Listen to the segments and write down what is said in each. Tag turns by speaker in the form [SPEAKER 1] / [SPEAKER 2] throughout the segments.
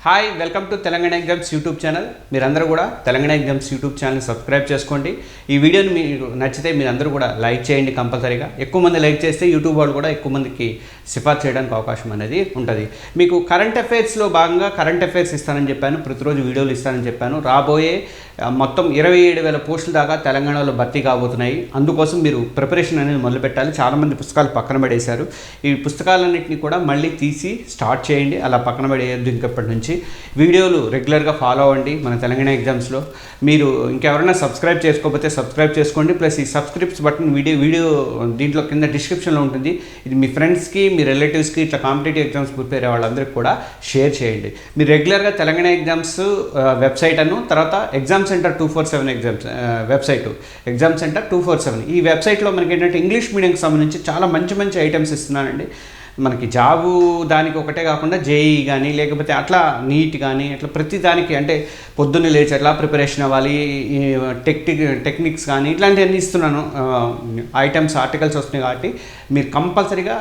[SPEAKER 1] Hi welcome to Telangana exams YouTube channel. మీరందరూ కూడా Telangana exams YouTube channel subscribe చేసుకోండి. ఈ వీడియోని మీకు నచ్చితే మీరందరూ కూడా లైక్ చేయండి కంపల్సరీగా. ఎక్కువ మంది లైక్ చేస్తే యూట్యూబ్ వాళ్ళు కూడా ఎక్కువ మందికి సిఫార్సు చేయడానికి అవకాశం అనేది ఉంటుంది. మీకు కరెంట్ అఫైర్స్లో భాగంగా కరెంట్ అఫైర్స్ ఇస్తానని చెప్పాను, ప్రతిరోజు వీడియోలు ఇస్తానని చెప్పాను. రాబోయే మొత్తం 27,000 పోస్టుల దాకా తెలంగాణలో భర్తీ కాబోతున్నాయి. అందుకోసం మీరు ప్రిపరేషన్ అనేది మొదలుపెట్టాలి. చాలామంది పుస్తకాలు పక్కన పడేశారు. ఈ పుస్తకాలన్నింటినీ కూడా మళ్ళీ తీసి స్టార్ట్ చేయండి. అలా పక్కన పడేయద్దు. ఇంకప్పటి నుంచి వీడియోలు రెగ్యులర్గా ఫాలో అవ్వండి. మన తెలంగాణ ఎగ్జామ్స్లో మీరు ఇంకెవరైనా సబ్స్క్రైబ్ చేసుకోకపోతే సబ్స్క్రైబ్ చేసుకోండి. ప్లస్ ఈ సబ్స్క్రిప్ట్స్ బటన్ వీడియో దీంట్లో కింద డిస్క్రిప్షన్లో ఉంటుంది. ఇది మీ ఫ్రెండ్స్కి, మీ రిలేటివ్స్కి, ఇట్లా కాంపిటేటివ్ ఎగ్జామ్స్ ప్రిపేర్ అయ్యే వాళ్ళందరికీ కూడా షేర్ చేయండి. మీరు రెగ్యులర్గా తెలంగాణ ఎగ్జామ్స్ వెబ్సైట్ అను, తర్వాత exam centre 247 exams website exam centre 247 ఈ వెబ్సైట్లో మనకి ఏంటంటే ఇంగ్లీష్ మీడియంకి సంబంధించి చాలా మంచి ఐటమ్స్ ఇస్తున్నానండి. మనకి జాబు దానికి ఒకటే కాకుండా జేఈ కానీ, లేకపోతే అట్లా నీట్ కానీ, అట్లా ప్రతి దానికి అంటే పొద్దున్నే లేచి ఎట్లా ప్రిపరేషన్ అవ్వాలి, టెక్నిక్స్ కానీ ఇట్లాంటివన్నీ ఇస్తున్నాను. ఐటమ్స్ ఆర్టికల్స్ వస్తున్నాయి కాబట్టి మీరు కంపల్సరీగా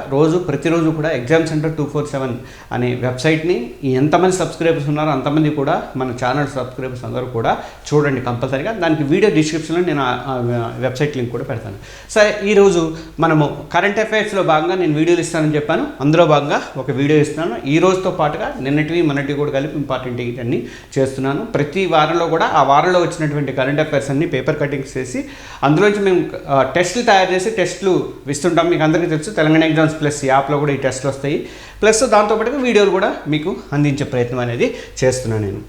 [SPEAKER 1] ప్రతిరోజు కూడా ఎగ్జామ్ సెంటర్ 247 అనే వెబ్సైట్ని ఎంతమంది సబ్స్క్రైబర్స్ ఉన్నారో అంతమంది కూడా మన ఛానల్ సబ్స్క్రైబర్స్ అందరూ కూడా చూడండి కంపల్సరీగా. దానికి వీడియో డిస్క్రిప్షన్లో నేను వెబ్సైట్ లింక్ కూడా పెడతాను. సరే, ఈరోజు మనము కరెంట్ అఫైర్స్లో భాగంగా నేను వీడియోలు ఇస్తానని చెప్పాను. అందులో భాగంగా ఒక వీడియో ఇస్తున్నాను. ఈ రోజుతో పాటుగా నిన్నటివి కూడా కలిపి ఇంపార్టెంట్ అన్నీ చేస్తున్నాను. ప్రతి వారంలో కూడా ఆ వారంలో వచ్చినటువంటి కరెంట్ అఫైర్స్ అన్ని పేపర్ కటింగ్స్ చేసి అందులోంచి మేము టెస్టులు తయారు చేసి టెస్టులు ఇస్తుంటాం. మీకు అందరికీ తెలుసు, తెలంగాణ ఎగ్జామ్స్ ప్లస్ యాప్లో కూడా ఈ టెస్టులు వస్తాయి. ప్లస్ దాంతోపాటుగా వీడియోలు కూడా మీకు అందించే ప్రయత్నం అనేది చేస్తున్నాను నేను.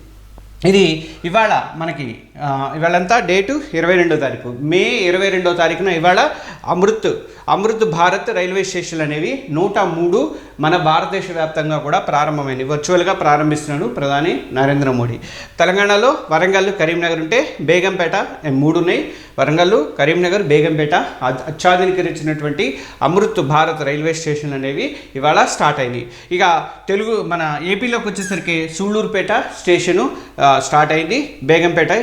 [SPEAKER 1] ఇది ఇవాళంతా డేటు 22వ తారీఖు మే 22వ తారీఖున ఇవాళ అమృత్ భారత్ రైల్వే స్టేషన్లు అనేవి 103 మన భారతదేశ వ్యాప్తంగా కూడా ప్రారంభమైనవి. వర్చువల్గా ప్రారంభిస్తున్నాడు ప్రధాని నరేంద్ర మోడీ. తెలంగాణలో వరంగల్, కరీంనగర్ ఉంటే బేగంపేట 3 ఉన్నాయి. వరంగల్, కరీంనగర్, బేగంపేట అత్యాధునికరించినటువంటి అమృత్ భారత్ రైల్వే స్టేషన్లు అనేవి ఇవాళ స్టార్ట్ అయినాయి. ఇక మన ఏపీలోకి వచ్చేసరికి సూళ్ళూరుపేట స్టేషను స్టార్ట్ అయింది.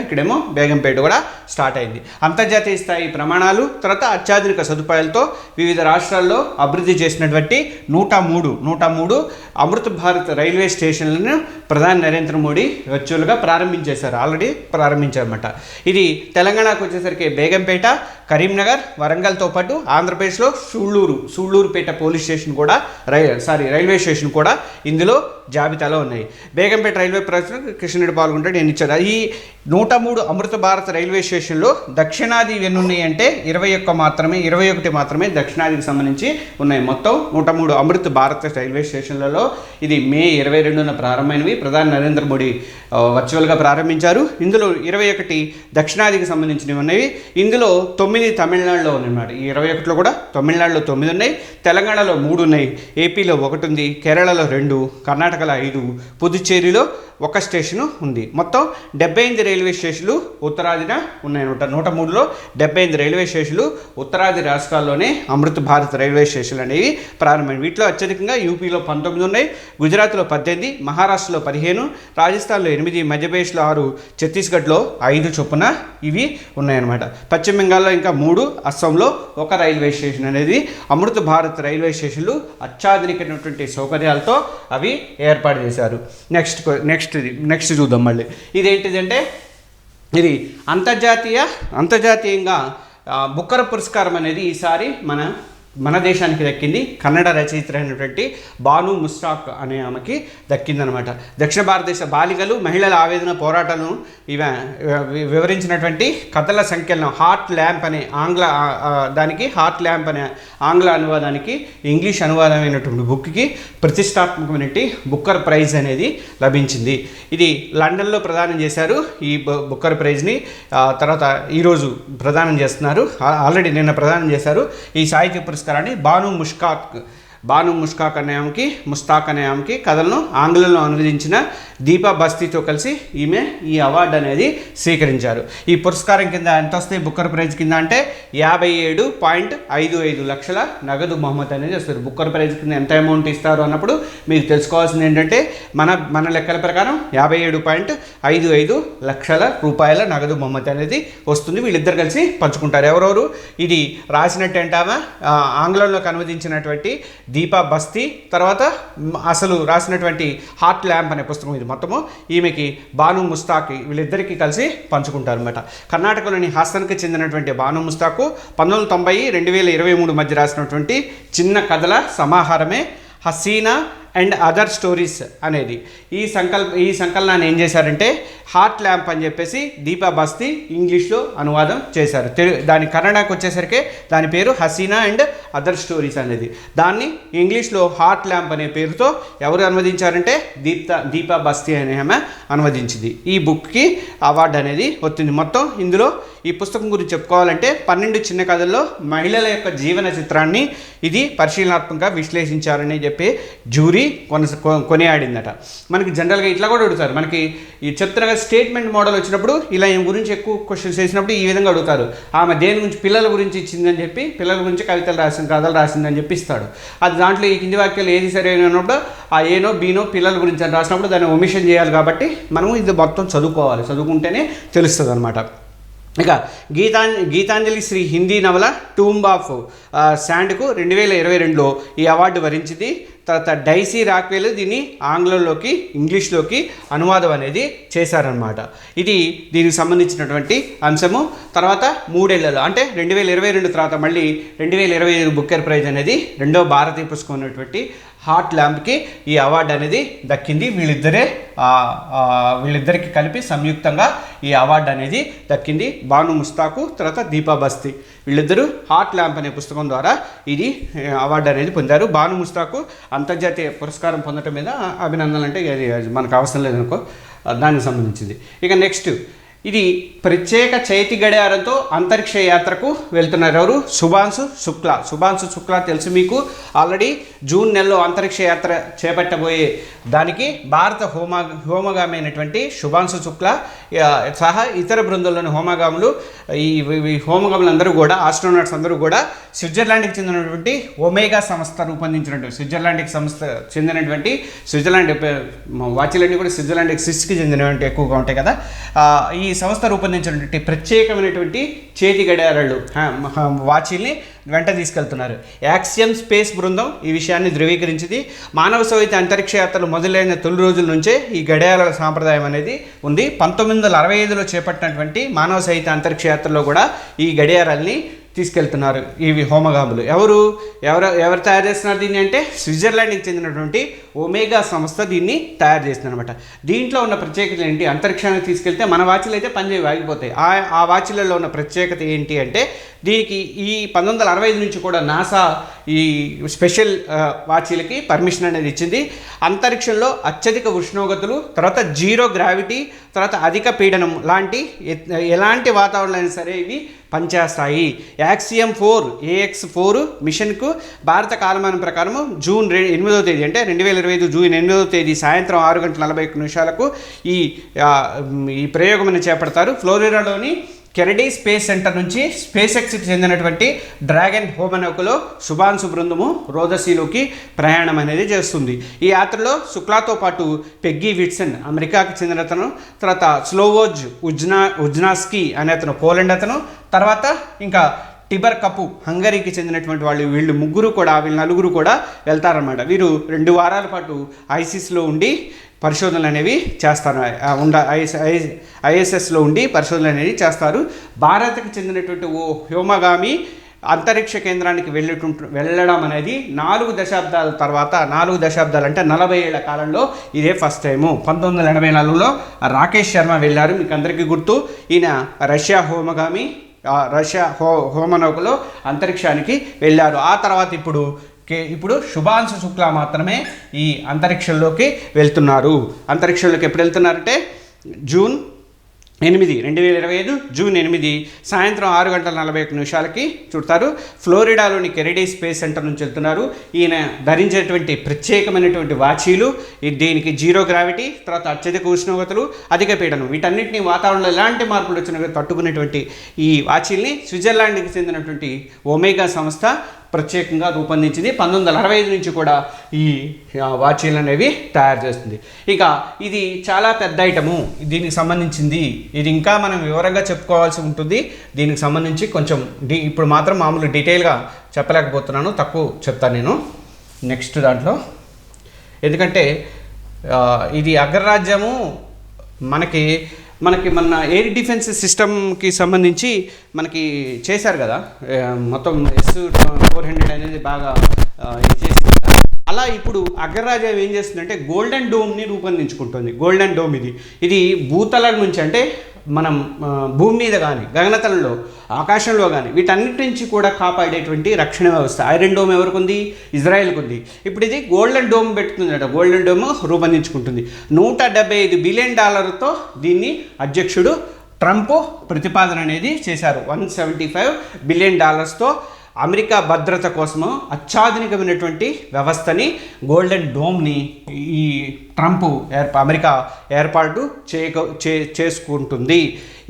[SPEAKER 1] ఇక్కడేమో బేగంపేట కూడా స్టార్ట్ అయింది. అంతర్జాతీయ స్థాయి ప్రమాణాలు, తర్వాత అత్యాధునిక సదుపాయాలతో వివిధ రాష్ట్రాల్లో అభివృద్ధి చేసినటువంటి 103 అమృత్ భారత్ రైల్వే స్టేషన్లను ప్రధాని నరేంద్ర మోడీ వర్చువల్గా ఆల్రెడీ ప్రారంభించారన్నమాట. ఇది తెలంగాణకు వచ్చేసరికి బేగంపేట, కరీంనగర్, వరంగల్తో పాటు ఆంధ్రప్రదేశ్లో సూళ్ళూరుపేట పోలీస్ స్టేషన్ కూడా రైల్వే స్టేషన్ కూడా ఇందులో జాబితాలో ఉన్నాయి. బేగంపేట రైల్వే ప్రాజెక్టు కృష్ణుడి పాల్గొంటాడు. నేను ఇచ్చాను. ఈ 103 అమృత భారత్ రైల్వే స్టేషన్లో దక్షిణాది ఎన్ని ఉన్నాయి అంటే 21 మాత్రమే దక్షిణాదికి సంబంధించి ఉన్నాయి. మొత్తం 103 అమృత్ భారత్ రైల్వే స్టేషన్లలో ఇది మే 22న ప్రారంభమైనవి. ప్రధాని నరేంద్ర మోడీ వర్చువల్గా ప్రారంభించారు. ఇందులో 21 దక్షిణాదికి సంబంధించినవి ఉన్నాయి. ఇందులో 9 తమిళనాడులో ఉన్నాయన్నమాట. ఈ 21లో కూడా తమిళనాడులో 9 ఉన్నాయి, తెలంగాణలో 3 ఉన్నాయి, ఏపీలో 1 ఉంది, కేరళలో 2, కర్ణాటకలో 5, పుదుచ్చేరిలో 1 స్టేషను ఉంది. మొత్తం 78 రైల్వే స్టేషన్లు ఉత్తరాదిన ఉన్నాయన్నమాట. 103లో 78 రైల్వే స్టేషన్లు ఉత్తరాది రాష్ట్రాల్లోనే అమృత్ భారత్ రైల్వే స్టేషన్లు అనేవి ప్రారంభమైనవి. వీటిలో అత్యధికంగా యూపీలో 19 ఉన్నాయి, గుజరాత్లో 18, మహారాష్ట్రలో 15, రాజస్థాన్లో 8, మధ్యప్రదేశ్లో 6, ఛత్తీస్గఢ్లో 5 చొప్పున ఇవి ఉన్నాయన్నమాట. పశ్చిమ బెంగాల్లో ఇంకా 3, అస్సాంలో 1 రైల్వే స్టేషన్ అనేది అమృత్ భారత్ రైల్వే స్టేషన్లు అత్యాధునికమైనటువంటి సౌకర్యాలతో అవి ఏర్పాటు చేశారు. నెక్స్ట్ చూద్దాం. మళ్ళీ ఇదేంటిదంటే ఇది అంతర్జాతీయంగా బుక్కర్ పురస్కారం అనేది ఈసారి మన దేశానికి దక్కింది. కన్నడ రచయిత అయినటువంటి బాను ముస్టాక్ అనే ఆమెకి దక్కిందనమాట. దక్షిణ భారతదేశ బాలికలు, మహిళల ఆవేదన పోరాటాలను వివరించినటువంటి కథల సంఖ్యలను హార్ట్ ల్యాంప్ అనే ఆంగ్ల అనువాదానికి ఇంగ్లీష్ అనువాదమైనటువంటి బుక్కి ప్రతిష్టాత్మకమైన బుక్కర్ ప్రైజ్ అనేది లభించింది. ఇది లండన్లో ప్రదానం చేశారు. ఈ బుక్కర్ ప్రైజ్ని తర్వాత ఈరోజు ప్రదానం చేస్తున్నారు. ఆల్రెడీ నిన్న ప్రదానం చేశారు. ఈ సాహిత్య పురస్కారాన్ని బాను ముష్తాక్ అనే ఆమెకి కథలను ఆంగ్లంలో అనువదించిన దీపా బస్తీతో కలిసి ఈమె ఈ అవార్డు అనేది స్వీకరించారు. ఈ పురస్కారం కింద ఎంత వస్తాయి బుక్కర్ ప్రైజ్ కింద అంటే 57.55 లక్షల నగదు బహుమతి అనేది వస్తుంది. బుక్కర్ ప్రైజ్ కింద ఎంత అమౌంట్ ఇస్తారు అన్నప్పుడు మీకు తెలుసుకోవాల్సింది ఏంటంటే మన లెక్కల ప్రకారం 57.55 లక్షల రూపాయల నగదు బహుమతి అనేది వస్తుంది. వీళ్ళిద్దరు కలిసి పంచుకుంటారు. ఎవరెవరు ఇది రాసినట్టు అంటామా ఆంగ్లంలోకి అనువదించినటువంటి దీపా బస్తీ, తర్వాత అసలు రాసినటువంటి హార్ట్ ల్యాంప్ అనే పుస్తకం ఇది మొత్తము ఈమెకి బాను ముస్తాకి వీళ్ళిద్దరికీ కలిసి పంచుకుంటారు అనమాట. కర్ణాటకలోని హాసన్కి చెందినటువంటి బాను ముస్తాకు 1990-2023 మధ్య రాసినటువంటి చిన్న కథల సమాహారమే హసీనా అండ్ అదర్ స్టోరీస్ అనేది. ఈ సంకలనాన్ని ఏం చేశారంటే హార్ట్ ల్యాంప్ అని చెప్పేసి దీపా బస్తీ ఇంగ్లీష్లో అనువాదం చేశారు. దాని కన్నడకు వచ్చేసరికి దాని పేరు హసీనా అండ్ అదర్ స్టోరీస్ అనేది. దాన్ని ఇంగ్లీష్లో హార్ట్ ల్యాంప్ అనే పేరుతో ఎవరు అనువదించారంటే దీపా బస్తీ అనే ఆమె అనువదించింది. ఈ బుక్కి అవార్డు అనేది వచ్చింది. మొత్తం ఇందులో ఈ పుస్తకం గురించి చెప్పుకోవాలంటే 12 చిన్న కథల్లో మహిళల యొక్క జీవన చిత్రాన్ని ఇది పరిశీలనాత్మకంగా విశ్లేషించారని చెప్పి జ్యూరీ కొనియాడిందట. మనకి జనరల్గా ఇట్లా కూడా అడుగుతారు, మనకి ఈ చెప్తున్నగా స్టేట్మెంట్ మోడల్ వచ్చినప్పుడు ఇలా ఈమె గురించి ఎక్కువ క్వశ్చన్స్ వేసినప్పుడు ఈ విధంగా అడుగుతారు. ఆమె దేని గురించి పిల్లల గురించి ఇచ్చిందని చెప్పి పిల్లల గురించి కథలు రాసిందని చెప్పి ఇస్తాడు. అది దాంట్లో ఈ కింది వాక్యాలు ఏది సరైన ఉన్నప్పుడు ఆ ఏనో బీనో పిల్లల గురించి అని రాసినప్పుడు దాన్ని ఒమిషన్ చేయాలి. కాబట్టి మనము ఇది మొత్తం చదువుకోవాలి, చదువుకుంటేనే తెలుస్తుంది అనమాట. ఇక గీతాంజలి శ్రీ హిందీ నవల టూంబ్ ఆఫ్ శాండ్కు 2022లో ఈ అవార్డు వరించింది. తర్వాత డైసీ రాక్వెల్ దీన్ని ఆంగ్లంలోకి ఇంగ్లీష్లోకి అనువాదం అనేది చేశారనమాట. ఇది దీనికి సంబంధించినటువంటి అంశము. తర్వాత 3 ఏళ్లలో అంటే 2022 తర్వాత మళ్ళీ 2025 బుక్కర్ ప్రైజ్ అనేది రెండో భారతీయ పుస్తకం ఉన్నటువంటి హార్ట్ ల్యాంప్కి ఈ అవార్డు అనేది దక్కింది. వీళ్ళిద్దరికి కలిపి సంయుక్తంగా ఈ అవార్డు అనేది దక్కింది. బాను ముస్తాకు తర్వాత దీపా బస్తీ వీళ్ళిద్దరూ హార్ట్ ల్యాంప్ అనే పుస్తకం ద్వారా ఇది అవార్డు అనేది పొందారు. బాను ముస్తాకు అంతర్జాతీయ పురస్కారం పొందడం మీద అభినందనలు, అంటే అది మనకు అవసరం లేదనుకో, దానికి సంబంధించింది. ఇక నెక్స్ట్ ఇది ప్రత్యేక చేతి గడియారంతో అంతరిక్ష యాత్రకు వెళ్తున్నారు. ఎవరు? శుభాంశు శుక్లా తెలుసు మీకు. ఆల్రెడీ జూన్ నెలలో అంతరిక్ష యాత్ర చేపట్టబోయే దానికి భారత హోమగామి అయినటువంటి శుభాంశు శుక్లా సహా ఇతర బృందంలోని హోమగాములు ఈ హోమగాములందరూ కూడా ఆస్ట్రోనాట్స్ అందరూ కూడా స్విట్జర్లాండ్కి చెందినటువంటి ఒమేగా సంస్థ రూపొందించినటువంటి స్విట్జర్లాండ్ వాచీలన్నీ కూడా స్విట్జర్లాండ్ సిస్కి చెందినటువంటి ఎక్కువగా ఉంటాయి కదా. ఈ సంస్థ రూపొందించినటువంటి ప్రత్యేకమైనటువంటి చేతి గడియారాలు వాచీల్ని వెంట తీసుకెళ్తున్నారు. యాక్సియం స్పేస్ బృందం ఈ విషయాన్ని ధృవీకరించింది. మానవ సహిత అంతరిక్ష యాత్రలు మొదలైన తొలి రోజుల నుంచే ఈ గడియారాల సాంప్రదాయం అనేది ఉంది. 1965లో చేపట్టినటువంటి మానవ సహిత అంతరిక్ష యాత్రలో కూడా ఈ గడియారాల్ని తీసుకెళ్తున్నారు ఇవి హోమగాములు. ఎవరు తయారు చేస్తున్నారు దీన్ని అంటే స్విట్జర్లాండ్కి చెందినటువంటి ఒమేగా సంస్థ దీన్ని తయారు చేస్తుంది అనమాట. దీంట్లో ఉన్న ప్రత్యేకత ఏంటి? అంతరిక్షానికి తీసుకెళ్తే మన వాచీలు అయితే పనిచేవి ఆగిపోతాయి. ఆ వాచీలలో ఉన్న ప్రత్యేకత ఏంటి అంటే దీనికి ఈ 1965 నుంచి కూడా నాసా ఈ స్పెషల్ వాచీలకి పర్మిషన్ అనేది ఇచ్చింది. అంతరిక్షంలో అత్యధిక ఉష్ణోగ్రతలు, తర్వాత జీరో గ్రావిటీ, తర్వాత అధిక పీడనం లాంటి ఎలాంటి వాతావరణం అయినా సరే ఇవి పనిచేస్తాయి. యాక్సియం 4 AX4 మిషన్కు భారత కాలమానం ప్రకారం జూన్ 8వ తేదీ అంటే 2025 జూన్ 8వ తేదీ సాయంత్రం 6:41 ఈ ప్రయోగం చేపడతారు. ఫ్లోరిడాలోని కెనడీ స్పేస్ సెంటర్ నుంచి స్పేస్ ఎక్స్కి చెందినటువంటి డ్రాగన్ హోమనౌకలో శుభాంశు బృందము రోదసీలోకి ప్రయాణం అనేది చేస్తుంది. ఈ శుక్లాతో పాటు పెగ్గీ విట్సన్ అమెరికాకి చెందిన అతను, తర్వాత స్లోవోజ్ ఉజ్నాస్కీ అనే అతను పోలాండ్ అతను, తర్వాత ఇంకా టిబర్ కపు హంగరీకి చెందినటువంటి వీళ్ళు నలుగురు కూడా వెళ్తారన్నమాట. వీరు 2 వారాల పాటు ఐసిస్లో ఉండి పరిశోధనలు అనేవి చేస్తారు. ఐఎస్ఎస్లో ఉండి పరిశోధనలు అనేవి చేస్తారు. భారత్కి చెందినటువంటి ఓ వ్యోమగామి అంతరిక్ష కేంద్రానికి వెళ్ళడం అనేది 4 దశాబ్దాల తర్వాత, 4 దశాబ్దాలు అంటే 40 ఏళ్ల కాలంలో ఇదే ఫస్ట్ టైము. 1984లో రాకేష్ శర్మ వెళ్ళారు. మీకు అందరికీ గుర్తు, ఈయన రష్యా హోమనౌకలో అంతరిక్షానికి వెళ్ళారు. ఆ తర్వాత ఇప్పుడు శుభాంశు శుక్లా మాత్రమే ఈ అంతరిక్షంలోకి వెళ్తున్నారు. అంతరిక్షంలోకి ఎప్పుడు వెళ్తున్నారంటే జూన్ 8, 2025 జూన్ 8 సాయంత్రం 6:41 చూడతారు. ఫ్లోరిడాలోని కెనడీ స్పేస్ సెంటర్ నుంచి వెళ్తున్నారు. ఈయన ధరించేటువంటి ప్రత్యేకమైనటువంటి వాచీలు, దీనికి జీరో గ్రావిటీ, తర్వాత అత్యధిక ఉష్ణోగ్రతలు, అధిక పీడనం, వీటన్నిటిని వాతావరణంలో ఎలాంటి మార్పులు వచ్చినా తట్టుకునేటువంటి ఈ వాచీల్ని స్విట్జర్లాండ్కి చెందినటువంటి ఒమేగా సంస్థ ప్రత్యేకంగా రూపొందించింది. 1965 నుంచి కూడా ఈ వాచీలు అనేవి తయారు చేస్తుంది. ఇక ఇది చాలా పెద్ద ఐటము దీనికి సంబంధించింది. ఇది ఇంకా మనం వివరంగా చెప్పుకోవాల్సి ఉంటుంది. దీనికి సంబంధించి కొంచెం ఇప్పుడు మాత్రం మామూలు డీటెయిల్గా చెప్పలేకపోతున్నాను, తక్కువ చెప్తాను నేను. నెక్స్ట్ దాంట్లో, ఎందుకంటే ఇది అగ్రరాజ్యము మనకి మన ఎయిర్ డిఫెన్స్ సిస్టమ్కి సంబంధించి మనకి చేశారు కదా, మొత్తం S-400 అనేది బాగా ఇది చేసింది. అలా ఇప్పుడు అగ్రరాజ్యం ఏం చేస్తుందంటే గోల్డెన్ డోమ్ని రూపొందించుకుంటుంది. గోల్డెన్ డోమ్ ఇది భూతలం నుంచి, అంటే మనం భూమి మీద కానీ గగనతలంలో ఆకాశంలో కానీ వీటన్నిటి నుంచి కూడా కాపాడేటువంటి రక్షణ వ్యవస్థ ఐరన్ డోమ్ ఎవరికి ఉంది? ఇజ్రాయెల్కి ఉంది. ఇప్పుడు ఇది గోల్డెన్ డోమ్ పెట్టుకుందట, గోల్డెన్ డోమ్ రూపొందించుకుంటుంది. $175 బిలియన్ దీన్ని అధ్యక్షుడు ట్రంప్ ప్రతిపాదన అనేది చేశారు. $175 బిలియన్ అమెరికా భద్రత కోసము అత్యాధునికమైనటువంటి వ్యవస్థని గోల్డెన్ డోమ్ని ఈ ట్రంప్ అమెరికా ఏర్పాటు చేసుకుంటుంది.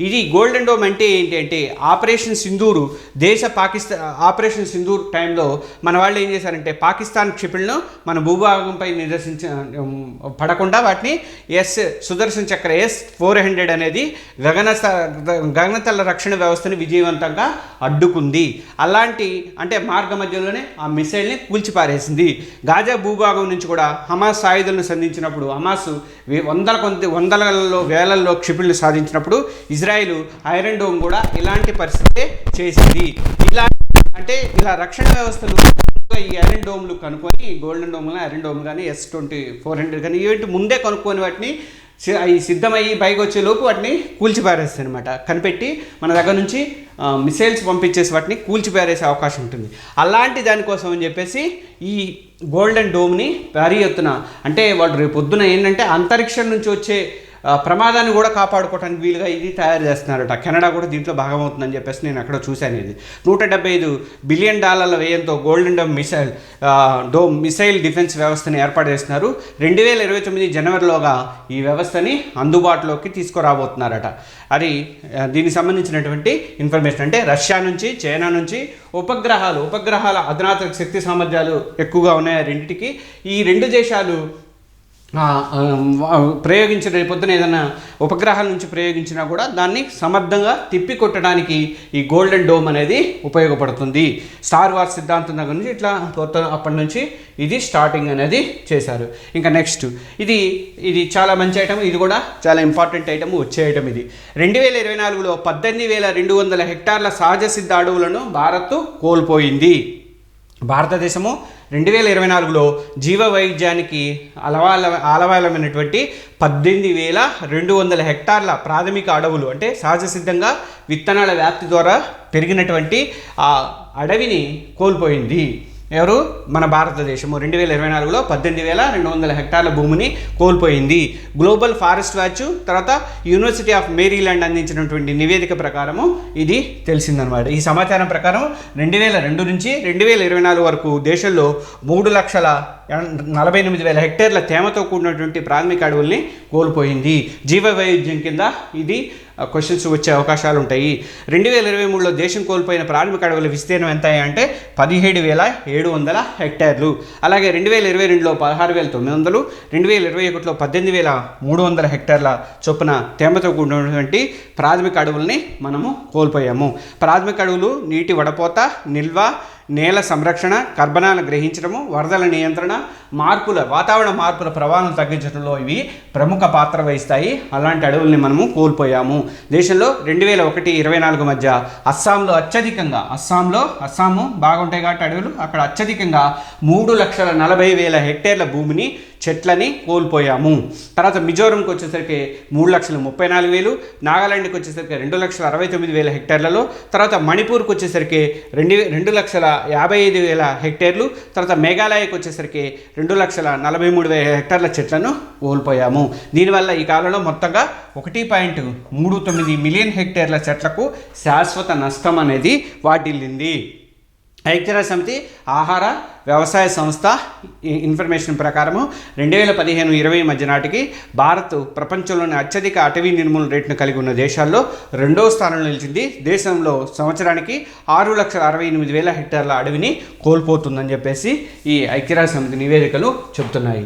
[SPEAKER 1] ఇది గోల్డెన్ డోమ్ అంటే ఏంటి అంటే ఆపరేషన్ సింధూరు ఆపరేషన్ సింధూర్ టైంలో మన వాళ్ళు ఏం చేశారంటే పాకిస్తాన్ క్షిపణులను మన భూభాగంపై పడకుండా వాటిని సుదర్శన్ చక్ర S-400 అనేది గగనతల రక్షణ వ్యవస్థని విజయవంతంగా అడ్డుకుంది. అలాంటి అంటే మార్గ మధ్యలోనే ఆ మిసైల్ని కూల్చిపారేసింది. గాజా భూభాగం నుంచి కూడా హమాస్ ఆయుధాలను సంధించినప్పుడు హమాస్ వందలలో వేలల్లో క్షిపణులు సాధించినప్పుడు ఇజ్రాయిల్ ఐరన్ డోమ్ కూడా ఇలాంటి పరిస్థితే చేసింది. ఇలా రక్షణ వ్యవస్థలు ఈ ఐరన్ డోమ్లు కనుక్కొని గోల్డెన్ డోమ్ ఐరన్ డోమ్ కానీ S-400 కానీ ఇవి ముందే కనుక్కొని వాటిని అవి సిద్ధమయ్యి పైకి వచ్చేలోపు వాటిని కూల్చిపారేస్తాయి అనమాట. కనిపెట్టి మన దగ్గర నుంచి మిసైల్స్ పంపించేసి వాటిని కూల్చిపారేసే అవకాశం ఉంటుంది. అలాంటి దానికోసం అని చెప్పేసి ఈ గోల్డెన్ డోమ్ని భారీ ఎత్తున, అంటే వాళ్ళు రేపు పొద్దున ఏంటంటే అంతరిక్షం నుంచి వచ్చే ప్రమాదాన్ని కూడా కాపాడుకోవడానికి వీలుగా ఇది తయారు చేస్తున్నారట. కెనడా కూడా దీంట్లో భాగమవుతుందని చెప్పేసి నేను అక్కడ చూశాను. ఇది $175 బిలియన్ వ్యయంతో గోల్డెన్ డోమ్ మిసైల్ డిఫెన్స్ వ్యవస్థని ఏర్పాటు చేస్తున్నారు. 2029 జనవరిలోగా ఈ వ్యవస్థని అందుబాటులోకి తీసుకురాబోతున్నారట. అది దీనికి సంబంధించినటువంటి ఇన్ఫర్మేషన్. అంటే రష్యా నుంచి, చైనా నుంచి ఉపగ్రహాల అధునాతన శక్తి సామర్థ్యాలు ఎక్కువగా ఉన్నాయి రెండింటికి. ఈ రెండు దేశాలు ప్రయోగించిన రేపొద్దున ఏదైనా ఉపగ్రహాల నుంచి ప్రయోగించినా కూడా దాన్ని సమర్థంగా తిప్పికొట్టడానికి ఈ గోల్డెన్ డోమ్ అనేది ఉపయోగపడుతుంది. స్టార్ వార్స్ సిద్ధాంతం దగ్గర నుంచి ఇట్లా అప్పటి నుంచి ఇది స్టార్టింగ్ అనేది చేశారు. ఇంకా నెక్స్ట్ ఇది చాలా మంచి ఐటమ్, ఇది కూడా చాలా ఇంపార్టెంట్ ఐటమ్, వచ్చే ఐటమ్ ఇది. 2024లో 18,200 హెక్టార్ల సహజ సిద్ధ అడవులను భారత్ కోల్పోయింది. భారతదేశము 2024లో జీవ వైవిధ్యానికి ఆలవాలమైనటువంటి 18,200 హెక్టార్ల ప్రాథమిక అడవులు, అంటే సహజ సిద్ధంగా విత్తనాల వ్యాప్తి ద్వారా పెరిగినటువంటి ఆ అడవిని కోల్పోయింది. ఎవరు? మన భారతదేశము 2024లో 18,200 హెక్టార్ల భూమిని కోల్పోయింది. గ్లోబల్ ఫారెస్ట్ వాచ్ తర్వాత యూనివర్సిటీ ఆఫ్ మేరీల్యాండ్ అందించినటువంటి నివేదిక ప్రకారము ఇది తెలిసిందనమాట. ఈ సమాచారం ప్రకారం 2002 నుంచి 2024 వరకు దేశంలో 3,48,000 హెక్టార్ల తేమతో కూడినటువంటి ప్రాథమిక అడవుల్ని కోల్పోయింది. జీవ వైవిధ్యం కింద ఇది క్వశ్చన్స్ వచ్చే అవకాశాలు ఉంటాయి. 2023లో దేశం కోల్పోయిన ప్రాథమిక అడవుల విస్తీర్ణం ఎంత అంటే 17,700 హెక్టార్లు. అలాగే 2022లో 16,900, 2021లో 18,300 హెక్టార్ల చొప్పున తేమతో కూడినటువంటి ప్రాథమిక అడవుల్ని మనము కోల్పోయాము. ప్రాథమిక అడవులు నీటి వడపోత, నిల్వ, నేల సంరక్షణ, కర్బనాలను గ్రహించడము, వరదల నియంత్రణ, వాతావరణ మార్పుల ప్రభావం తగ్గించడంలో ఇవి ప్రముఖ పాత్ర వహిస్తాయి. అలాంటి అడవుల్ని మనము కోల్పోయాము. దేశంలో 2001-24 మధ్య అస్సాము బాగుంటాయి కాబట్టి అడవులు అక్కడ అత్యధికంగా 3,40,000 హెక్టార్ల భూమిని చెట్లని కోల్పోయాము. తర్వాత మిజోరంకి వచ్చేసరికి 3,34,000, నాగాలాండ్కి వచ్చేసరికి 2,69,000 హెక్టార్లలో, తర్వాత మణిపూర్కి వచ్చేసరికి 2,55,000 హెక్టార్లు, తర్వాత మేఘాలయకి వచ్చేసరికి 2,43,000 హెక్టార్ల చెట్లను కోల్పోయాము. దీనివల్ల ఈ కాలంలో మొత్తంగా 1.39 మిలియన్ హెక్టార్ల చెట్లకు శాశ్వత నష్టం అనేది వాటిల్లింది. ఐక్యరాజ్యసమితి ఆహార వ్యవసాయ సంస్థ ఇన్ఫర్మేషన్ ప్రకారము 2015-20 మధ్య నాటికి భారత్ ప్రపంచంలోని అత్యధిక అటవీ నిర్మూలన రేటును కలిగి ఉన్న దేశాల్లో 2వ స్థానంలో నిలిచింది. దేశంలో సంవత్సరానికి 6,68,000 హెక్టార్ల అడవిని కోల్పోతుందని చెప్పేసి ఈ ఐక్యరాజ్యసమితి నివేదికలు చెబుతున్నాయి.